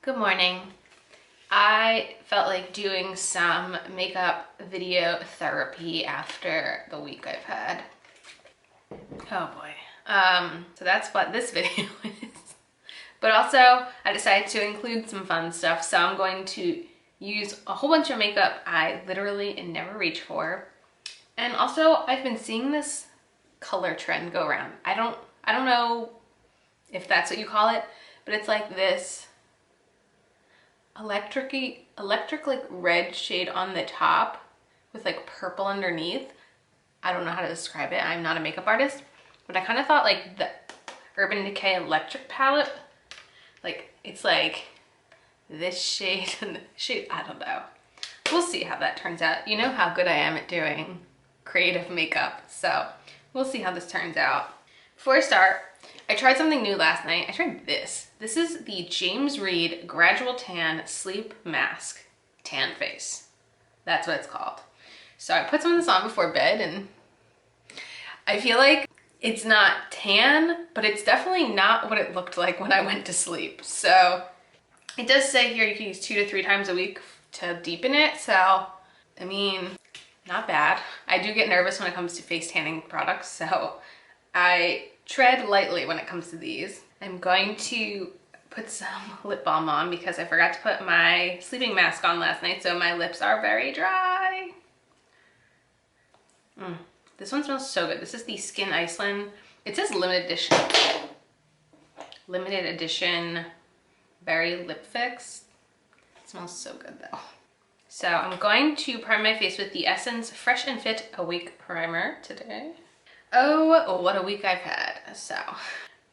Good morning. I felt like doing some makeup video therapy after the week I've had. Oh boy. So that's what this video is. But also I decided to include some fun stuff. So I'm going to use a whole bunch of makeup I literally never reach for. And also I've been seeing this color trend go around. I don't know if that's what you call it, but it's like this electric like red shade on the top with like purple underneath. I don't know how to describe it. I'm not a makeup artist, but I kind of thought like the Urban Decay Electric Palette, like it's like this shade and this shade. I don't know. We'll see how that turns out. You know how good I am at doing creative makeup, so we'll see how this turns out. Before I start, I tried something new last night. I tried this. This is the James Read Gradual Tan Sleep Mask Tan Face. That's what it's called. So I put some of this on before bed and I feel like it's not tan, but it's definitely not what it looked like when I went to sleep. So it does say here you can use 2 to 3 times a week to deepen it. So, I mean, not bad. I do get nervous when it comes to face tanning products, so I tread lightly when it comes to these. I'm going to put some lip balm on because I forgot to put my sleeping mask on last night, so my lips are very dry. This one smells so good. This is the Skin Iceland. It says limited edition. Limited edition berry lip fix. It smells so good though. So I'm going to prime my face with the Essence Fresh and Fit Awake Primer today. Oh, what a week I've had. So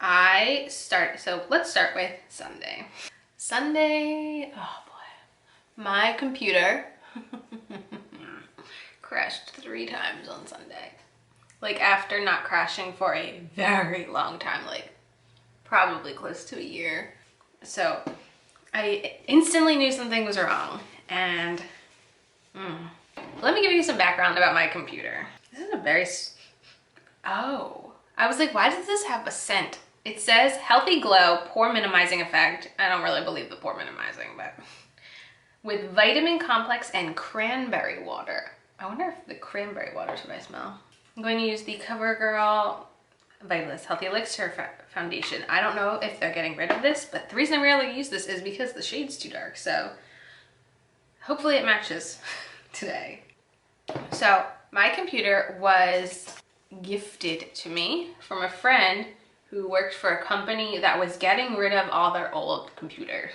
let's start with Sunday. Sunday, oh boy. My computer crashed 3 times on Sunday. Like after not crashing for a very long time, like probably close to a year. So I instantly knew something was wrong. And let me give you some background about my computer. This is a very, I was like, why does this have a scent? It says healthy glow, pore minimizing effect. I don't really believe the pore minimizing, but with vitamin complex and cranberry water. I wonder if the cranberry water is what I smell. I'm going to use the CoverGirl Vitalist Healthy Elixir Foundation. I don't know if they're getting rid of this, but the reason I rarely use this is because the shade's too dark. So hopefully it matches today. So my computer was gifted to me from a friend who worked for a company that was getting rid of all their old computers.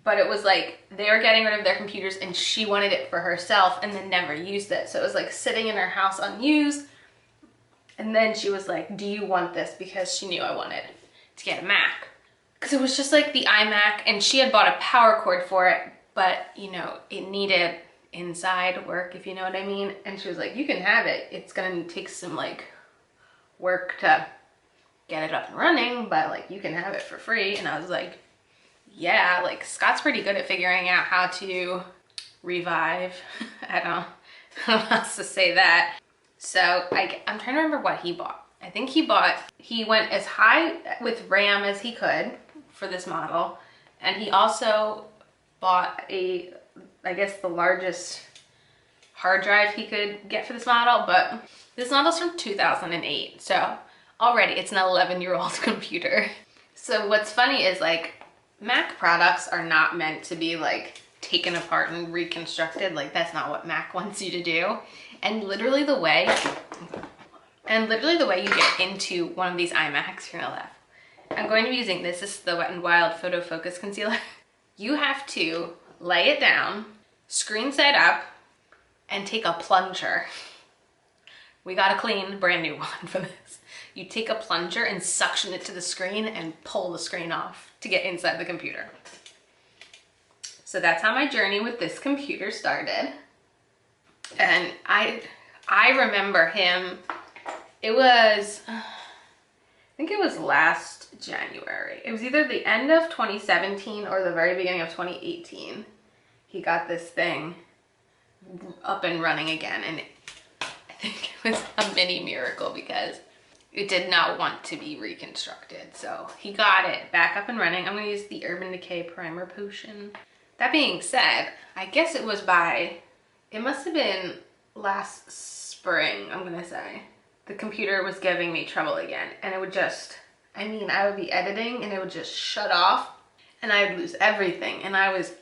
But it was like they were getting rid of their computers and she wanted it for herself and then never used it. So it was like sitting in her house unused. And then she was like, do you want this? Because she knew I wanted to get a Mac. Because it was just like the iMac and she had bought a power cord for it, but you know, it needed inside work, if you know what I mean. And she was like, you can have it. It's gonna take some like work to get it up and running, but like you can have it for free. And I was like, yeah, like Scott's pretty good at figuring out how to revive. I don't know how else to say that. So I'm trying to remember what he bought. I think he went as high with RAM as he could for this model. And he also bought I guess the largest hard drive he could get for this model, but this model's from 2008. So already it's an 11-year-old computer. So what's funny is like Mac products are not meant to be like taken apart and reconstructed. Like that's not what Mac wants you to do. And literally the way you get into one of these iMacs, you're gonna laugh. I'm going to be using this. This is the Wet n Wild Photo Focus Concealer. You have to lay it down, screen side up, and take a plunger. We got a clean, brand new one for this. You take a plunger and suction it to the screen and pull the screen off to get inside the computer. So that's how my journey with this computer started. And I remember him, it was, I think it was last January. It was either the end of 2017 or the very beginning of 2018. He got this thing up and running again. And I think it was a mini miracle because it did not want to be reconstructed. So he got it back up and running. I'm gonna use the Urban Decay Primer Potion. That being said, I guess it was it must have been last spring, I'm gonna say. The computer was giving me trouble again, and it would just, I would be editing and it would just shut off and I would lose everything, and I was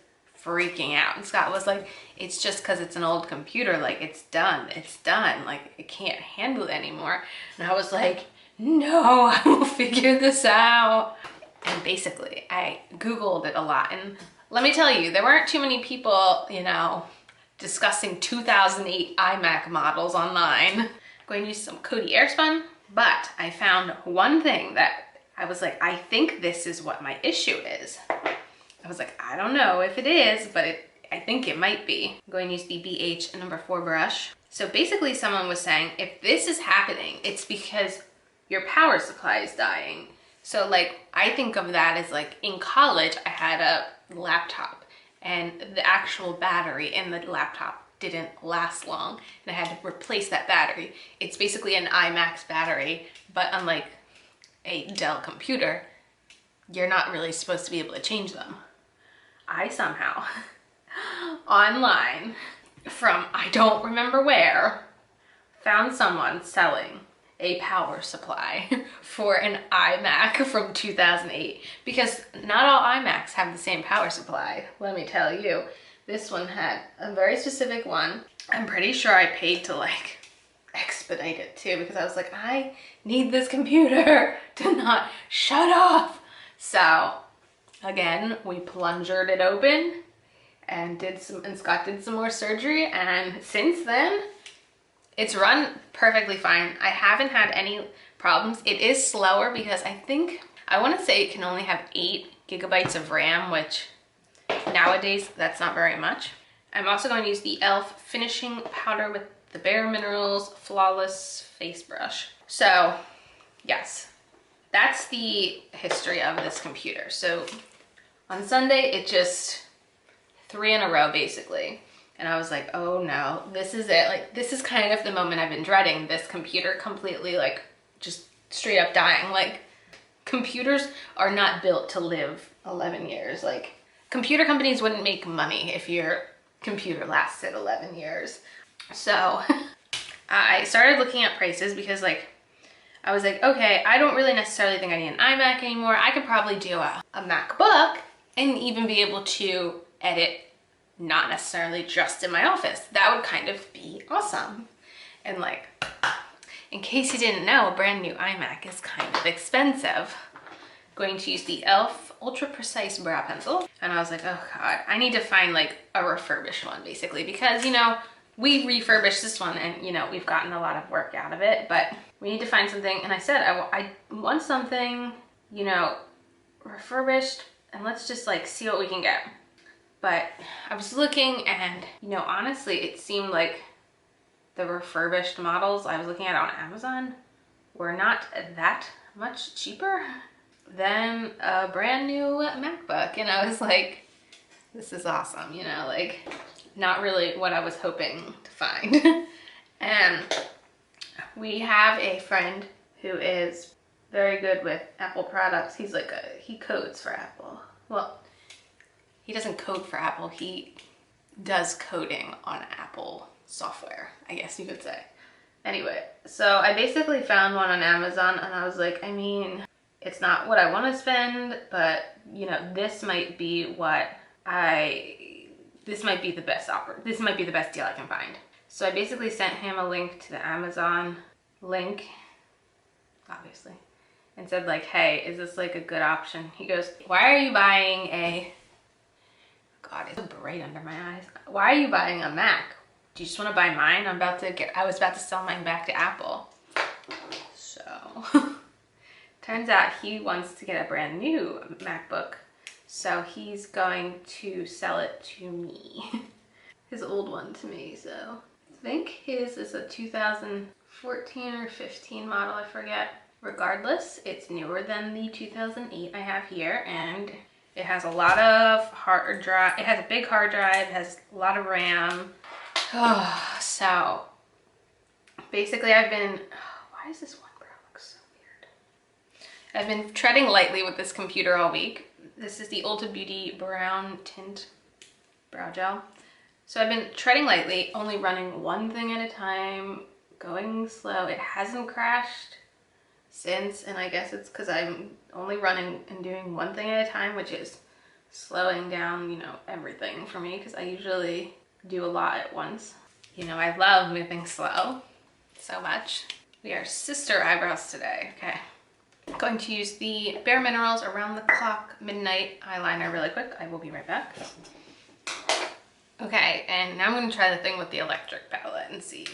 freaking out. And Scott was like, it's just because it's an old computer, like it's done, like it can't handle it anymore. And I was like, no, I will figure this out. And basically I Googled it a lot, and let me tell you, there weren't too many people, you know, discussing 2008 iMac models online. I'm going to use some Coty Airspun, but I found one thing that I was like, I think this is what my issue is. I was like, I don't know if it is, but I think it might be. I'm going to use the BH number 4 brush. So basically someone was saying, if this is happening, it's because your power supply is dying. So like, I think of that as like in college, I had a laptop and the actual battery in the laptop didn't last long and I had to replace that battery. It's basically an iMac's battery, but unlike a Dell computer, you're not really supposed to be able to change them. I somehow, online, from I don't remember where, found someone selling a power supply for an iMac from 2008, because not all iMacs have the same power supply, let me tell you. This one had a very specific one. I'm pretty sure I paid to like expedite it too, because I was like, I need this computer to not shut off. So again, we plungered it open and Scott did some more surgery, and since then it's run perfectly fine. I haven't had any problems. It is slower because I want to say it can only have 8 gigabytes of RAM, which nowadays that's not very much. I'm also going to use the e.l.f. finishing powder with the Bare Minerals Flawless Face Brush. So yes, that's the history of this computer. So on Sunday, it just 3 in a row basically. And I was like, oh no, this is it. Like, this is kind of the moment I've been dreading, this computer completely like just straight up dying. Like, computers are not built to live 11 years. Like, computer companies wouldn't make money if your computer lasted 11 years. So I started looking at prices because like, I was like, okay, I don't really necessarily think I need an iMac anymore. I could probably do a MacBook and even be able to edit not necessarily just in my office. That would kind of be awesome. And like, in case you didn't know, a brand new iMac is kind of expensive. Going to use the e.l.f. Ultra Precise Brow Pencil. And I was like, oh God, I need to find like a refurbished one basically, because you know, we refurbished this one and you know, we've gotten a lot of work out of it, but we need to find something. And I said, I want something, you know, refurbished, and let's just like see what we can get. But I was looking and, you know, honestly, it seemed like the refurbished models I was looking at on Amazon were not that much cheaper than a brand new MacBook. And I was like, this is awesome, you know, like not really what I was hoping to find. And we have a friend who is very good with Apple products. He's like he codes for Apple. Well, he doesn't code for Apple, he does coding on Apple software, I guess you could say. Anyway, so I basically found one on Amazon and I was like, I mean, it's not what I want to spend, but you know, this might be this might be the best deal I can find. So I basically sent him a link to the Amazon link, obviously, and said like, hey, is this like a good option? He goes, why are you buying a, God, it's so bright under my eyes. Why are you buying a Mac? Do you just want to buy mine? I was about to sell mine back to Apple. So, turns out he wants to get a brand new MacBook. So he's going to sell it to me. His old one to me, so. I think his is a 2014 or 15 model, I forget. Regardless, it's newer than the 2008 I have here, and it has a lot of hard drive. It has a big hard drive, has a lot of RAM. So basically I've been, why does this one brow look so I've been treading lightly with this computer all week. This is the Ulta Beauty Brown Tint Brow Gel. So I've been treading lightly, only running one thing at a time, going slow. It hasn't crashed since, and I guess it's because I'm only running and doing one thing at a time, which is slowing down, you know, everything for me, because I usually do a lot at once. You know, I love moving slow so much. We are sister eyebrows today, okay. I'm going to use the Bare Minerals Around the Clock Midnight Eyeliner really quick. I will be right back. Okay, and now I'm going to try the thing with the electric palette and see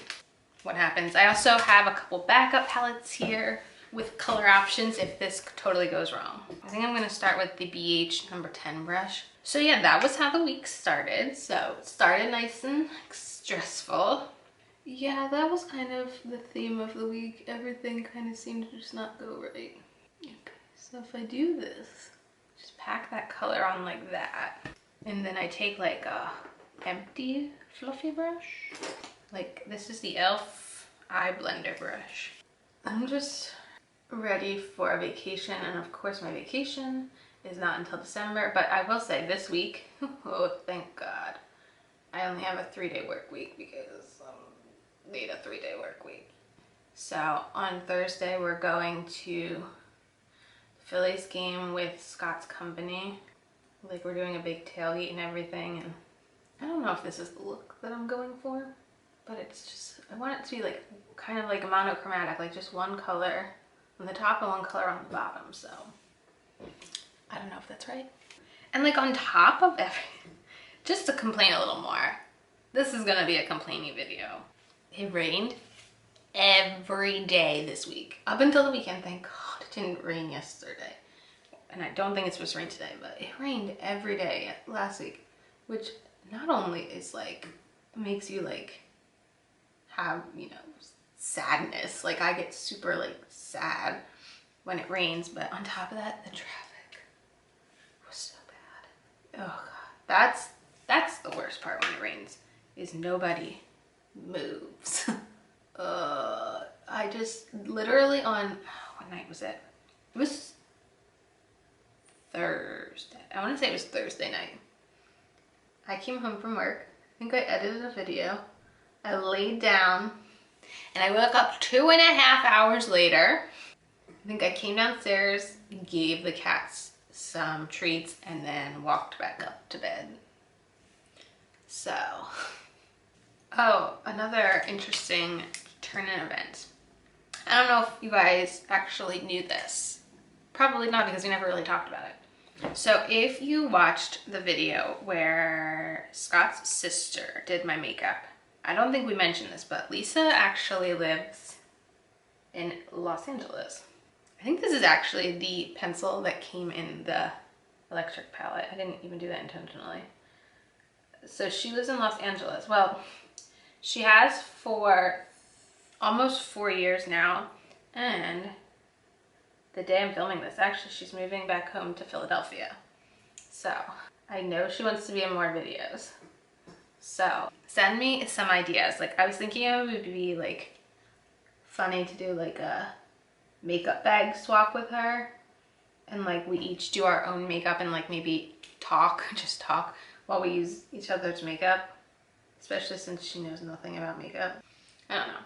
what happens. I also have a couple backup palettes here with color options if this totally goes wrong. I think I'm going to start with the BH number 10 brush. So yeah, that was how the week started. So it started nice and stressful. Yeah, that was kind of the theme of the week. Everything kind of seemed to just not go right. Okay, so if I do this, just pack that color on like that. And then I take like a empty fluffy brush. Like this is the e.l.f. eye blender brush. I'm just ready for a vacation, and of course my vacation is not until December, but I will say this week, oh thank God, I only have a 3-day work week because I need a 3-day work week. So on Thursday we're going to the Phillies game with Scott's company. Like we're doing a big tailgate and everything, and I don't know if this is the look that I'm going for, but it's just, I want it to be like kind of like monochromatic, like just one color on the top and one color on the bottom. So I don't know if that's right. And like on top of everything, just to complain a little more, this is gonna be a complaining video. It rained every day this week up until the weekend. Thank God it didn't rain yesterday, and I don't think it's supposed to rain today, but it rained every day last week, which not only is like makes you like have, you know, sadness, like I get super like sad when it rains, but on top of that, the traffic was so bad. Oh God, that's the worst part when it rains, is nobody moves. I just literally on, what night was it? It was Thursday. I want to say it was Thursday night. I came home from work. I think I edited a video. I laid down and I woke up 2.5 hours later. I think I came downstairs, gave the cats some treats, and then walked back up to bed. So, oh, another interesting turn in events. I don't know if you guys actually knew this. Probably not, because we never really talked about it. So if you watched the video where Scott's sister did my makeup, I don't think we mentioned this, but Lisa actually lives in Los Angeles. I think this is actually the pencil that came in the electric palette. I didn't even do that intentionally. So she lives in Los Angeles. Well, she has for almost 4 years now, and the day I'm filming this, actually, she's moving back home to Philadelphia. So I know she wants to be in more videos. So send me some ideas. Like I was thinking it would be like funny to do like a makeup bag swap with her, and like we each do our own makeup and like maybe talk, just talk while we use each other's makeup, especially since she knows nothing about makeup. I don't know.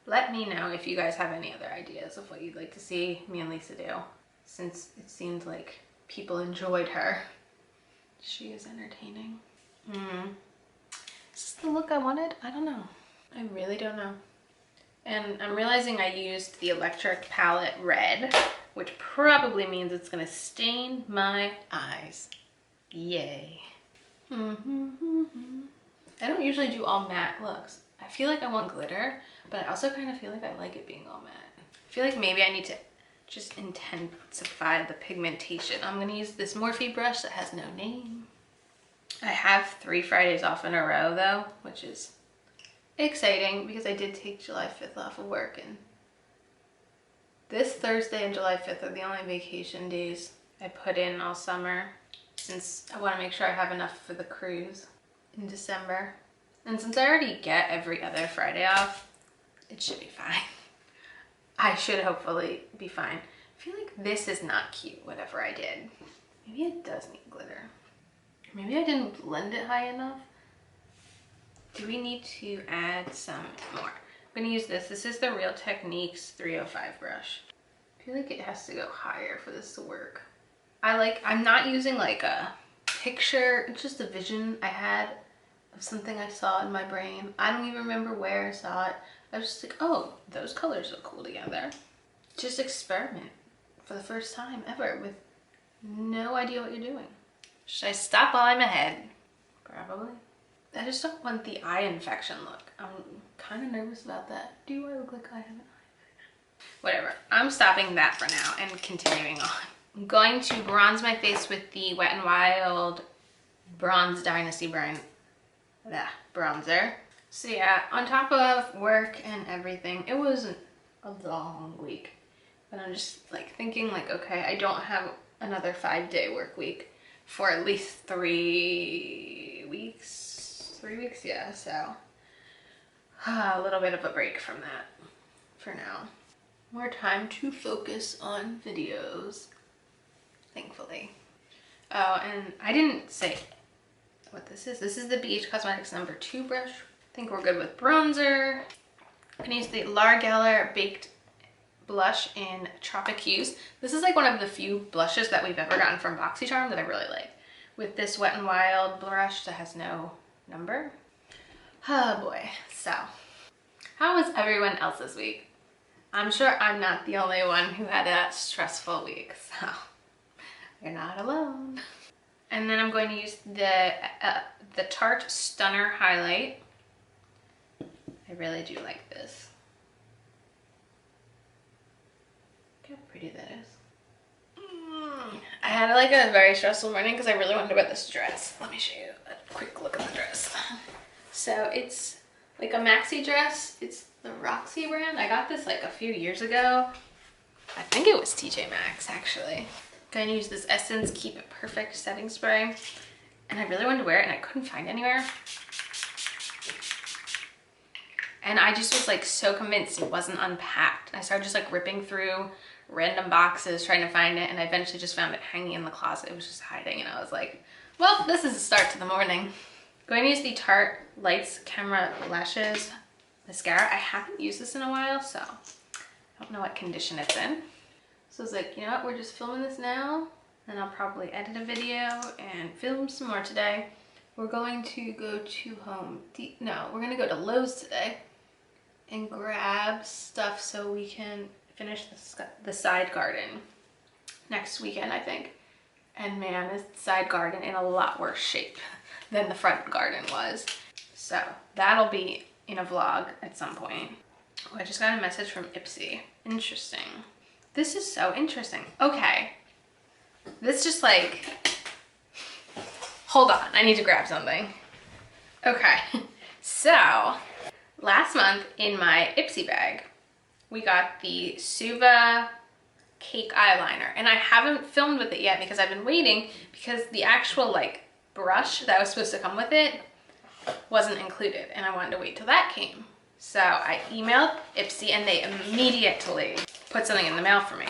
Let me know if you guys have any other ideas of what you'd like to see me and Lisa do, since it seemed like people enjoyed her. She is entertaining. Is this the look I wanted? I don't know. I really don't know. And I'm realizing I used the electric palette red, which probably means it's gonna stain my eyes. Yay. I don't usually do all matte looks. I feel like I want glitter, but I also kind of feel like I like it being all matte. I feel like maybe I need to just intensify the pigmentation. I'm gonna use this Morphe brush that has no name. I have 3 Fridays off in a row though, which is exciting because I did take July 5th off of work, and this Thursday and July 5th are the only vacation days I put in all summer, since I want to make sure I have enough for the cruise in December. And since I already get every other Friday off, it should be fine. I should hopefully be fine. I feel like this is not cute, whatever I did. Maybe it does need glitter. Maybe I didn't blend it high enough. Do we need to add some more? I'm gonna use this. This is the Real Techniques 305 brush. I feel like it has to go higher for this to work. I'm not using like a picture, it's just a vision I had of something I saw in my brain. I don't even remember where I saw it. I was just like, oh, those colors look cool together. Just experiment for the first time ever with no idea what you're doing. Should I stop while I'm ahead? Probably. I just don't want the eye infection look. I'm kind of nervous about that. Do I look like I have an eye infection? Whatever. I'm stopping that for now and continuing on. I'm going to bronze my face with the Wet n Wild Bronze Dynasty Bronzer. So yeah, on top of work and everything, it wasn't a long week. But I'm just like thinking like, okay, I don't have another 5-day work week for at least 3 weeks. 3 weeks, yeah, so a little bit of a break from that for now. More time to focus on videos, thankfully. Oh, and I didn't say what this is. This is the BH Cosmetics number 2 brush. I think we're good with bronzer. I'm gonna use the L'Oreal Baked Blush in Tropic Hues. This is like one of the few blushes that we've ever gotten from BoxyCharm that I really like. With this Wet n Wild brush that has no number. Oh boy, so how was everyone else this week? I'm sure I'm not the only one who had a stressful week, so you're not alone. And then I'm going to use the Tarte Stunner highlight. I really do like this. Look how pretty that is. I had like a very stressful morning because I really wanted to wear this dress. Let me show you a quick look at the dress. So it's like a maxi dress. It's the Roxy brand. I got this like a few years ago. I think it was TJ Maxx actually. Going to use this Essence Keep It Perfect setting spray. And I really wanted to wear it and I couldn't find it anywhere. And I just was like so convinced it wasn't unpacked. I started just like ripping through random boxes trying to find it, and I eventually just found it hanging in the closet. It was just hiding, and I was like, well, this is a start to the morning. Going to use the Tarte Lights Camera Lashes mascara. I haven't used this in a while, so I don't know what condition it's in. So I was like, you know what, we're just filming this now, and I'll probably edit a video and film some more today. We're going to go to we're gonna go to Lowe's today and grab stuff so we can finish the side garden next weekend, I think. And man, this side garden in a lot worse shape than the front garden was. So that'll be in a vlog at some point. Oh, I just got a message from Ipsy. Interesting. This is so interesting. Okay. This just like, hold on, I need to grab something. Okay, so last month in my Ipsy bag, we got the Suva Cake Eyeliner, and I haven't filmed with it yet because I've been waiting because the actual like brush that was supposed to come with it wasn't included, and I wanted to wait till that came. So I emailed Ipsy and they immediately put something in the mail for me.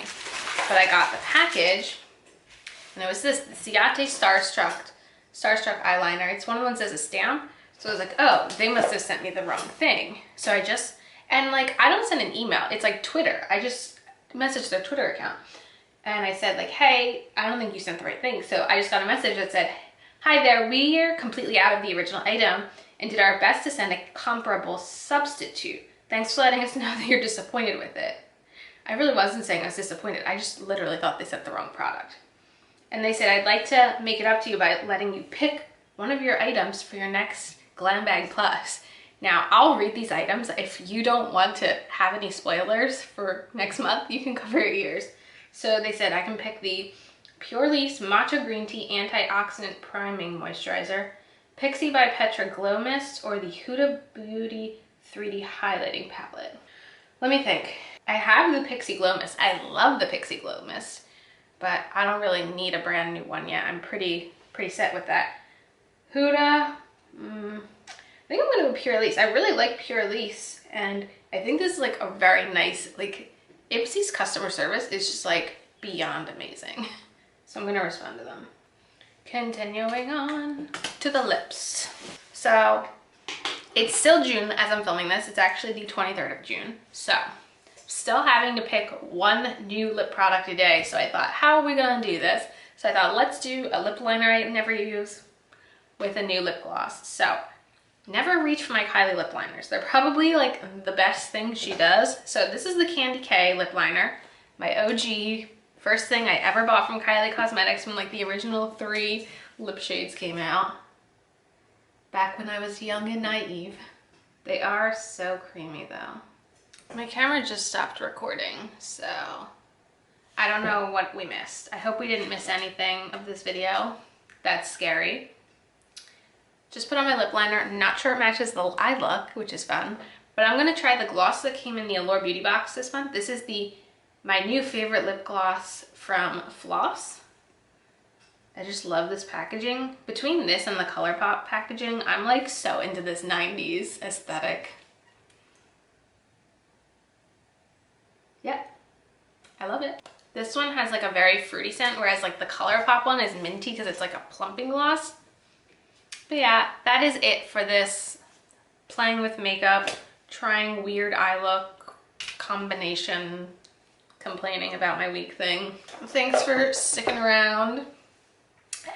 But I got the package, and it was this, the Ciate Starstruck eyeliner. It's one of the ones that has a stamp. So I was like, oh, they must have sent me the wrong thing. So I just, and like, I don't send an email. It's like Twitter. I just messaged their Twitter account. And I said like, hey, I don't think you sent the right thing. So I just got a message that said, hi there, we are completely out of the original item and did our best to send a comparable substitute. Thanks for letting us know that you're disappointed with it. I really wasn't saying I was disappointed. I just literally thought they sent the wrong product. And they said, I'd like to make it up to you by letting you pick one of your items for your next Glam Bag Plus. Now, I'll read these items. If you don't want to have any spoilers for next month, you can cover your ears. So they said I can pick the Pure Leafs Matcha Green Tea Antioxidant Priming Moisturizer, Pixie by Petra Glow Mist, or the Huda Beauty 3D Highlighting Palette. Let me think. I have the Pixie Glow Mist. I love the Pixie Glow Mist, but I don't really need a brand new one yet. I'm pretty set with that. Huda, I think I'm gonna go Pure Leafs. I really like Pure Leafs, and I think this is like a very nice, like Ipsy's customer service is just like beyond amazing. So I'm gonna respond to them. Continuing on to the lips. So it's still June as I'm filming this. It's actually the 23rd of June. So still having to pick one new lip product a day. So I thought, how are we gonna do this? So I thought, let's do a lip liner I never use with a new lip gloss. So never reach for my Kylie lip liners. They're probably like the best thing she does. So this is the Candy K lip liner, my OG, first thing I ever bought from Kylie Cosmetics when like the original 3 lip shades came out. Back when I was young and naive. They are so creamy though. My camera just stopped recording, so I don't know what we missed. I hope we didn't miss anything of this video. That's scary. Just put on my lip liner. Not sure it matches the eye look, which is fun. But I'm gonna try the gloss that came in the Allure Beauty box this month. This is my new favorite lip gloss from Floss. I just love this packaging. Between this and the ColourPop packaging, I'm like so into this 90s aesthetic. Yep, I love it. This one has like a very fruity scent, whereas like the ColourPop one is minty because it's like a plumping gloss. But yeah, that is it for this playing with makeup, trying weird eye look combination, complaining about my week thing. Thanks for sticking around.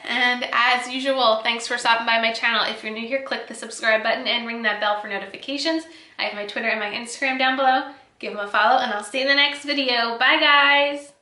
And as usual, thanks for stopping by my channel. If you're new here, click the subscribe button and ring that bell for notifications. I have my Twitter and my Instagram down below. Give them a follow and I'll see you in the next video. Bye guys!